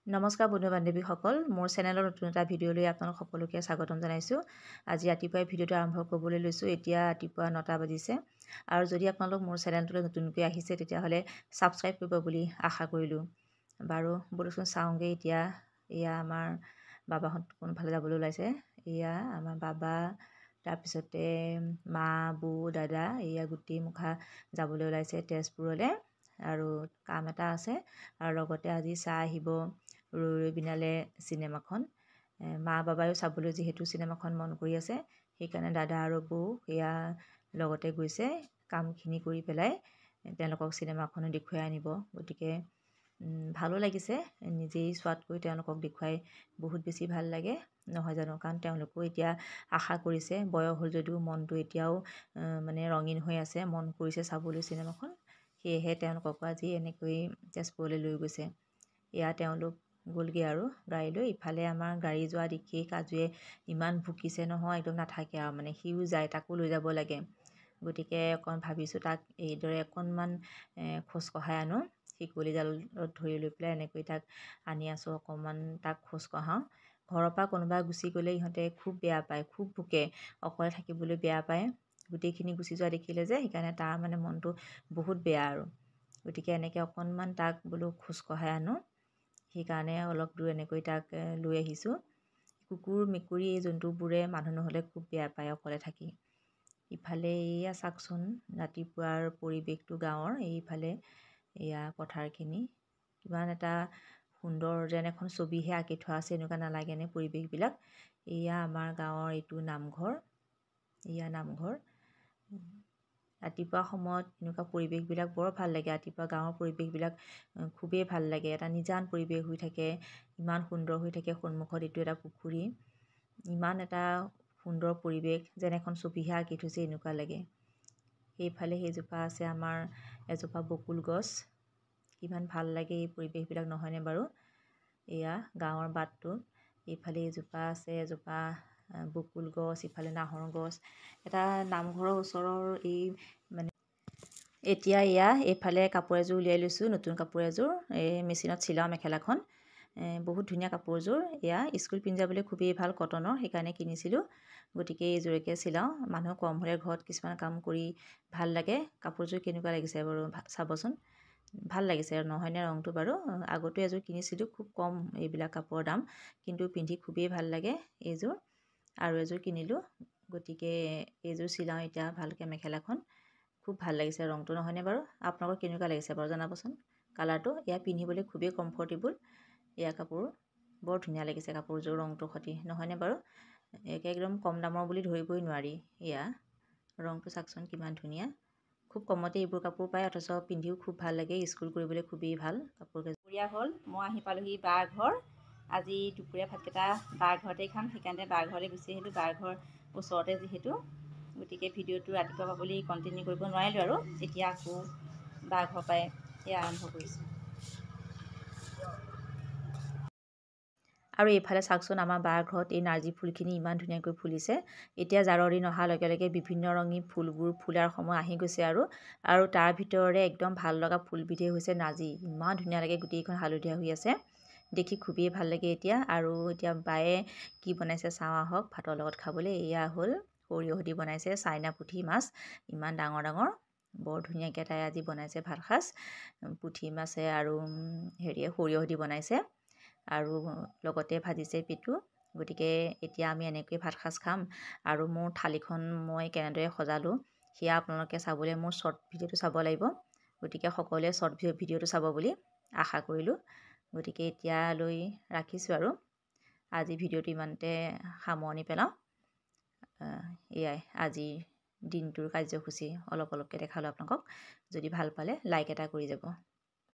নমস্কাৰ বন্ধু বান্ধৱীসকল, মোৰ চেনেলৰ নতুন এটা ভিডিঅ'লৈ আপোনালোক সকলোকে স্বাগতম জনাইছোঁ। আজি ৰাতিপুৱাই ভিডিঅ'টো আৰম্ভ কৰিবলৈ লৈছোঁ। এতিয়া ৰাতিপুৱা 9টা বাজিছে আৰু যদি আপোনালোক মোৰ চেনেলটোলৈ নতুনকৈ আহিছে তেতিয়াহ'লে ছাবস্ক্ৰাইব কৰিব বুলি আশা কৰিলোঁ। বাৰু বলকচোন চাওঁগৈ এতিয়া। এয়া আমাৰ বাবাহঁত কোনফালে যাবলৈ ওলাইছে। এয়া আমাৰ বাবা, তাৰপিছতে মা, বৌ, দাদা, এয়া গোটেই মুখা যাবলৈ ওলাইছে তেজপুৰলৈ আৰু কাম এটা আছে আৰু লগতে আজি চাই আহিব ৰৈ ৰৈ বিনালে চিনেমাখন। মা বাবায়ো চাবলৈ যিহেতু চিনেমাখন মন কৰি আছে, সেইকাৰণে দাদা আৰু বৌ এয়া লগতে গৈছে কামখিনি কৰি পেলাই তেওঁলোকক চিনেমাখনো দেখুৱাই আনিব। গতিকে ভালো লাগিছে, নিজেই চোৱাতকৈ তেওঁলোকক দেখুৱাই বহুত বেছি ভাল লাগে নহয় জানো। কাৰণ তেওঁলোকেও এতিয়া আশা কৰিছে, বয়স হ'ল যদিও মনটো এতিয়াও মানে ৰঙীন হৈ আছে, মন কৰিছে চাবলৈ চিনেমাখন। সেয়েহে তেওঁলোককো আজি এনেকৈ তেজপুৰলৈ লৈ গৈছে। এয়া তেওঁলোক গ'লগৈ আৰু গাড়ী লৈ। ইফালে আমাৰ গাড়ী যোৱা দেখি কাজুৱে ইমান ভুকিছে নহয়, একদম নাথাকে আৰু মানে সিও যায়, তাকো লৈ যাব লাগে। গতিকে অকণ ভাবিছোঁ তাক এইদৰে অকণমান খোজ কঢ়াই আনো, শিকলিডালত ধৰি লৈ পেলাই এনেকৈ তাক আনি আছোঁ, অকণমান তাক খোজ কঢ়াওঁ। ঘৰৰ পৰা কোনোবা গুচি গ'লে ইহঁতে খুব বেয়া পায়, খুব ভুকে, অকলে থাকিবলৈ বেয়া পায়। গোটেইখিনি গুচি যোৱা দেখিলে যে সেইকাৰণে তাৰ মানে মনটো বহুত বেয়া আৰু। গতিকে এনেকৈ অকণমান তাক বোলো খোজ কঢ়াই আনো, সেইকাৰণে অলপ দূৰ এনেকৈ তাক লৈ আহিছোঁ। কুকুৰ মেকুৰী এই জন্তুবোৰে মানুহ নহ'লে খুব বেয়া পায় অকলে থাকি। ইফালে এয়া চাওকচোন ৰাতিপুৱাৰ পৰিৱেশটো গাঁৱৰ। এইফালে এয়া পথাৰখিনি কিমান এটা সুন্দৰ, যেন এখন ছবিহে আঁকি থোৱা আছে এনেকুৱা নালাগেনে পৰিৱেশবিলাক। এয়া আমাৰ গাঁৱৰ এইটো নামঘৰ, এয়া নামঘৰ। ৰাতিপুৱা সময়ত এনেকুৱা পৰিৱেশবিলাক বৰ ভাল লাগে। ৰাতিপুৱা গাঁৱৰ পৰিৱেশবিলাক খুবেই ভাল লাগে, এটা নিজান পৰিৱেশ হৈ থাকে, ইমান সুন্দৰ হৈ থাকে। সন্মুখত এইটো এটা পুখুৰী, ইমান এটা সুন্দৰ পৰিৱেশ, যেন এখন ছবিহে আঁকি থৈছে এনেকুৱা লাগে। সেইফালে সেইজোপা আছে আমাৰ এজোপা বকুল গছ, কিমান ভাল লাগে এই পৰিৱেশবিলাক নহয়নে বাৰু। এয়া গাঁৱৰ বাটটো, এইফালে এইজোপা আছে এজোপা বকুল গছ, ইফালে নাহৰ গছ। এটা নামঘৰৰ ওচৰৰ এই মানে এতিয়া এয়া এইফালে কাপোৰ এযোৰ উলিয়াই লৈছোঁ, নতুন কাপোৰ এযোৰ, এই মেচিনত চিলাওঁ মেখেলাখন। বহুত ধুনীয়া কাপোৰযোৰ, এয়া স্কুল পিন্ধি যাবলৈ খুবেই ভাল, কটনৰ, সেইকাৰণে কিনিছিলোঁ। গতিকে এইযোৰকে চিলাওঁ। মানুহ কম হ'লে ঘৰত কিছুমান কাম কৰি ভাল লাগে। কাপোৰযোৰ কেনেকুৱা লাগিছে বাৰু চাবচোন, ভাল লাগিছে নহয়নে ৰংটো বাৰু। আগতো এযোৰ কিনিছিলোঁ, খুব কম এইবিলাক কাপোৰৰ দাম, কিন্তু পিন্ধি খুবেই ভাল লাগে এইযোৰ। আৰু এযোৰ কিনিলোঁ, গতিকে এইযোৰ চিলাওঁ এতিয়া ভালকৈ মেখেলাখন। খুব ভাল লাগিছে ৰংটো নহয়নে বাৰু। আপোনালোকৰ কেনেকুৱা লাগিছে বাৰু জনাবচোন কালাৰটো। এয়া পিন্ধিবলৈ খুবেই কমফৰ্টেবল, এয়া কাপোৰ বৰ ধুনীয়া লাগিছে কাপোৰযোৰ ৰংটোৰ সৈতে নহয়নে বাৰু। একদম কম দামৰ বুলি ধৰিবই নোৱাৰি। এয়া ৰংটো চাওকচোন কিমান ধুনীয়া, খুব কমতে এইবোৰ কাপোৰ পায়, অথচ পিন্ধিও খুব ভাল লাগে, স্কুল কৰিবলৈ খুবেই ভাল কাপোৰকেইযোৰ। দুপৰীয়া হ'ল, মই আহি পালোহি বাৰ ঘৰ। আজি দুপৰীয়া ভাতকেইটা বাৰ ঘৰতেই খাম, সেইকাৰণে বাৰ ঘৰলৈ গুচি আহিলোঁ। বাৰ ঘৰ ওচৰতে যিহেতু, গতিকে ভিডিঅ'টো ৰাতিপুৱা পাবলৈ কণ্টিনিউ কৰিব নোৱাৰিলোঁ আৰু। এতিয়া আকৌ বাৰ ঘৰৰ পৰাই এয়া আৰম্ভ কৰিছোঁ। আৰু এইফালে চাওকচোন আমাৰ বাৰ ঘৰত এই নাৰ্জী ফুলখিনি ইমান ধুনীয়াকৈ ফুলিছে। এতিয়া জাৰৰ দিন অহাৰ লগে লগে বিভিন্ন ৰঙী ফুলবোৰ ফুলাৰ সময় আহি গৈছে আৰু তাৰ ভিতৰৰে একদম ভাল লগা ফুলবিধেই হৈছে নাৰ্জী। ইমান ধুনীয়া লাগে, গোটেইখন হালধীয়া হৈ আছে, দেখি খুবেই ভাল লাগে এতিয়া। আৰু এতিয়া বায়ে কি বনাইছে চাওঁ আহক ভাতৰ লগত খাবলৈ। এয়া হ'ল সৰিয়হ দি বনাইছে চাইনা পুঠি মাছ, ইমান ডাঙৰ ডাঙৰ, বৰ ধুনীয়াকৈ তাই আজি বনাইছে ভাতসাজ। পুঠি মাছে আৰু সৰিয়হ দি বনাইছে আৰু লগতে ভাজিছে পেটু। গতিকে এতিয়া আমি এনেকৈ ভাতসাজ খাম। আৰু মোৰ থালিখন মই কেনেদৰে সজালোঁ সেয়া আপোনালোকে চাবলৈ মোৰ শ্বৰ্ট ভিডিঅ'টো চাব লাগিব। গতিকে সকলোৱে শ্বৰ্ট ভিডিঅ'টো চাব বুলি আশা কৰিলোঁ। গতিকে এতিয়ালৈ ৰাখিছোঁ আৰু আজি ভিডিঅ'টো ইমানতে সামৰণি পেলাওঁ। এয়াই আজিৰ দিনটোৰ কাৰ্যসূচী অলপ অলপকৈ দেখালোঁ আপোনালোকক। যদি ভাল পালে লাইক এটা কৰি যাব।